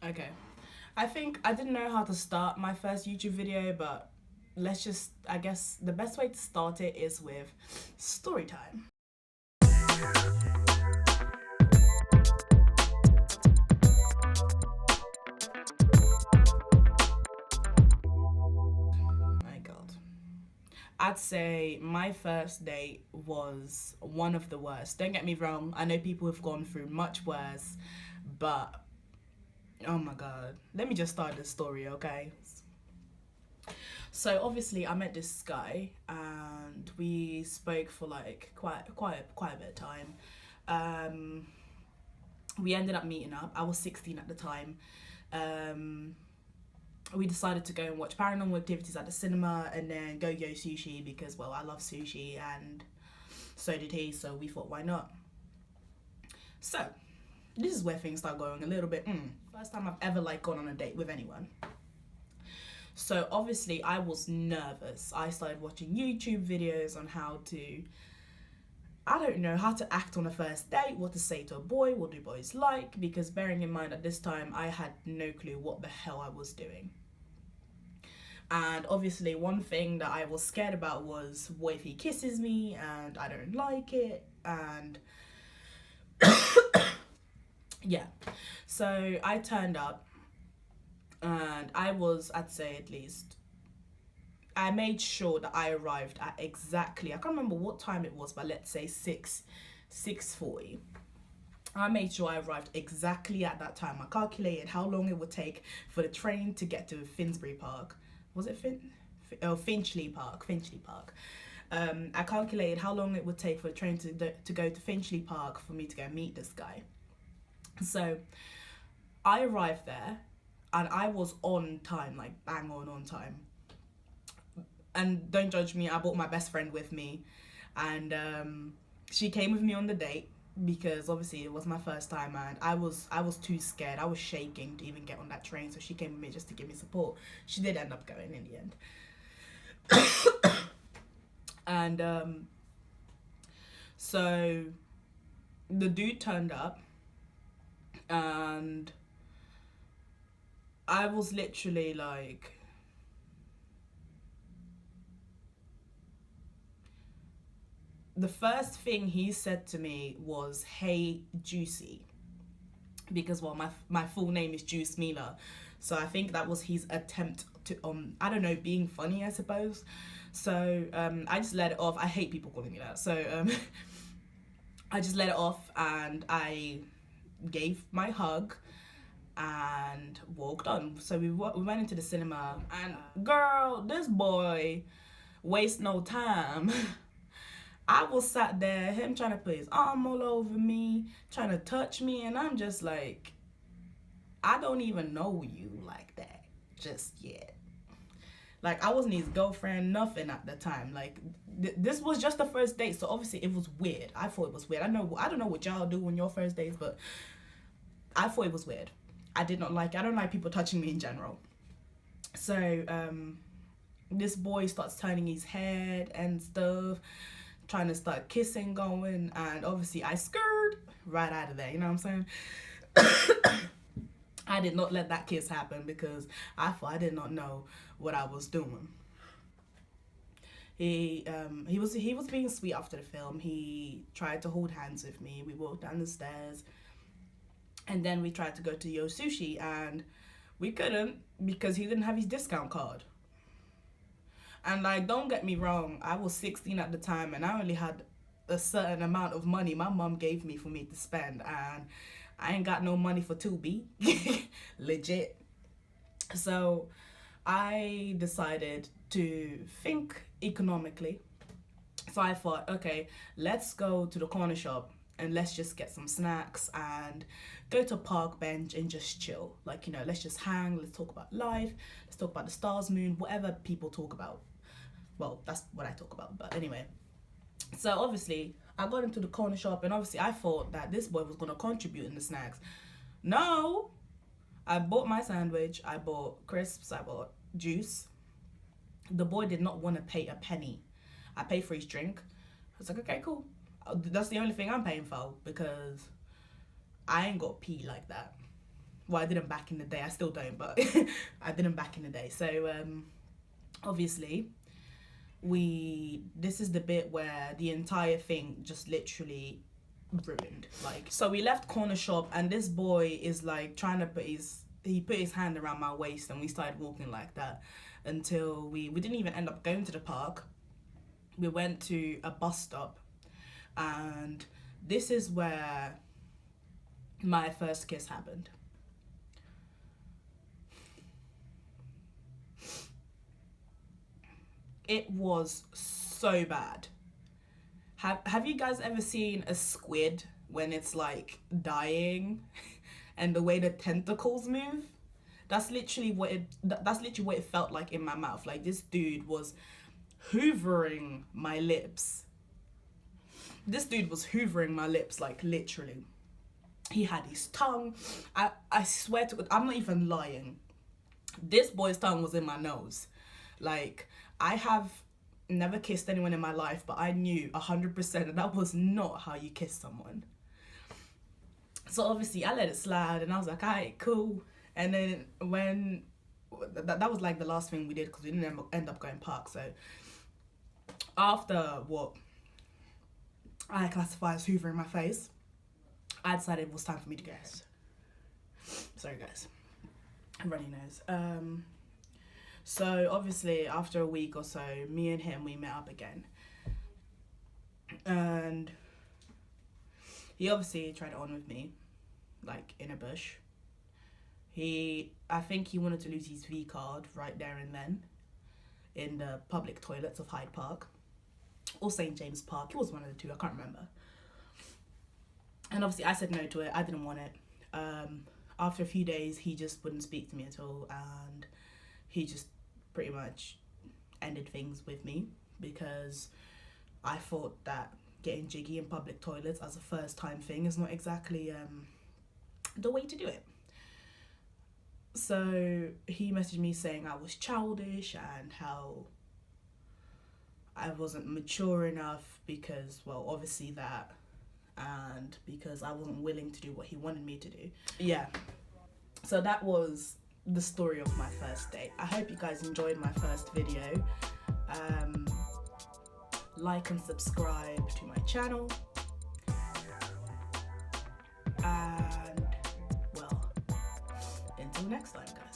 Okay. I think I didn't know how to start my first YouTube video, but let's just, I guess the best way to start it is with story time. My God. I'd say my first date was one of the worst. Don't get me wrong, I know people have gone through much worse, but oh my God. Let me just start the story, okay? So obviously I met this guy and we spoke for like quite a bit of time. Um, we ended up meeting up. I was 16 at the time. Um, we decided to go and watch Paranormal Activities at the cinema and then go sushi because, well, I love sushi and so did he. So we thought, why not? So this is where things start going a little bit. First time I've ever like gone on a date with anyone. So obviously I was nervous. I started watching YouTube videos on how to, I don't know, how to act on a first date, what to say to a boy, what do boys like, because bearing in mind at this time I had no clue what the hell I was doing. And obviously one thing that I was scared about was what if he kisses me and I don't like it, and yeah. So I turned up and I was, I'd say at least, I made sure that I arrived at exactly, I can't remember what time it was, but let's say 6:40. I made sure I arrived exactly at that time. I calculated how long it would take for the train to get to Finsbury Park. Was it Finchley Park? Finchley Park. I calculated how long it would take for the train to go to Finchley Park for me to go meet this guy. So I arrived there and I was on time, like bang on time. And don't judge me, I brought my best friend with me, and she came with me on the date because obviously it was my first time and I was too scared. I was shaking to even get on that train, so she came with me just to give me support. She did end up going in the end. And so the dude turned up and I was literally like, the first thing he said to me was, "Hey, Juicy," because, well, my full name is Jucemilla, so I think that was his attempt to I don't know, being funny, I suppose. So I just let it off. I hate people calling me that. So I just let it off and I gave my hug and walked on. So we went into the cinema, and girl, this boy waste no time. I was sat there, him trying to put his arm all over me, trying to touch me, and I'm just like, I don't even know you like that just yet. Like, I wasn't his girlfriend, nothing at the time. Like, this was just the first date, so obviously it was weird. I thought it was weird. I don't know what y'all do on your first dates, but I thought it was weird. I did not like it. I don't like people touching me in general. So this boy starts turning his head and stuff, trying to start kissing going, and obviously I skirted right out of there, you know what I'm saying? I did not let that kiss happen because I did not know what I was doing. He was being sweet after the film. He tried to hold hands with me. We walked down the stairs, and then we tried to go to Yo Sushi, and we couldn't because he didn't have his discount card. And like, don't get me wrong, I was 16 at the time, and I only had a certain amount of money my mom gave me for me to spend, and I ain't got no money for 2B. Legit. So I decided to think economically. So I thought, okay, let's go to the corner shop and let's just get some snacks and go to a park bench and just chill. Like, let's just hang, let's talk about life, let's talk about the stars, moon, whatever people talk about. Well, that's what I talk about, but anyway. So obviously, I got into the corner shop, and obviously I thought that this boy was going to contribute in the snacks. No! I bought my sandwich, I bought crisps, I bought juice. The boy did not want to pay a penny. I paid for his drink. I was like, okay, cool. That's the only thing I'm paying for because I ain't got pee like that. Well, I didn't back in the day. I still don't, but I didn't back in the day. So obviously, this is the bit where the entire thing just literally ruined. Like, so we left corner shop, and this boy is like trying to put his hand around my waist, and we started walking like that until we didn't even end up going to the park. We went to a bus stop, and this is where my first kiss happened. It was so bad. Have you guys ever seen a squid when it's like dying and the way the tentacles move? That's literally what it felt like in my mouth. Like, this dude was hoovering my lips. Like, literally. He had his tongue. I swear to God, I'm not even lying. This boy's tongue was in my nose. Like, I have never kissed anyone in my life, but I knew 100% that was not how you kiss someone. So obviously I let it slide, and I was like, alright, cool. And then when that was like the last thing we did, because we didn't end up going park. So after what I classify as hoovering my face, I decided it was time for me to go home. Sorry guys, runny nose. So obviously after a week or so, me and him, we met up again, and he obviously tried it on with me, like in a bush. I think he wanted to lose his V card right there and then in the public toilets of Hyde Park or St. James Park. It was one of the two, I can't remember. And obviously I said no to it. I didn't want it. After a few days, he just wouldn't speak to me at all, and he just pretty much ended things with me, because I thought that getting jiggy in public toilets as a first time thing is not exactly the way to do it. So he messaged me saying I was childish and how I wasn't mature enough because, well, obviously that, and because I wasn't willing to do what he wanted me to do. Yeah. So that was the story of my first date. I hope you guys enjoyed my first video. Like and subscribe to my channel. And, well, until next time, guys.